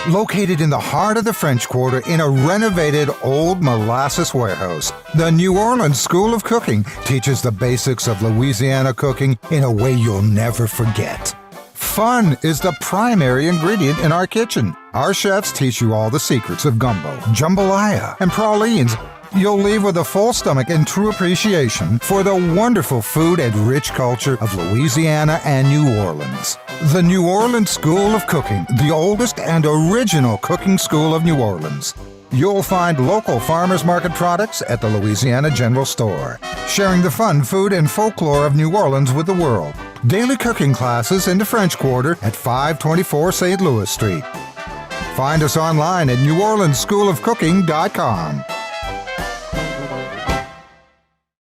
Located in the heart of the French Quarter in a renovated old molasses warehouse, the New Orleans School of Cooking teaches the basics of Louisiana cooking in a way you'll never forget. Fun is the primary ingredient in our kitchen. Our chefs teach you all the secrets of gumbo, jambalaya, and pralines. You'll leave with a full stomach and true appreciation for the wonderful food and rich culture of Louisiana and New Orleans. The New Orleans School of Cooking, the oldest and original cooking school of New Orleans. You'll find local farmers market products at the Louisiana General Store, sharing the fun, food, and folklore of New Orleans with the world. Daily cooking classes in the French Quarter at 524 St. Louis Street. Find us online at NewOrleansSchoolofCooking.com.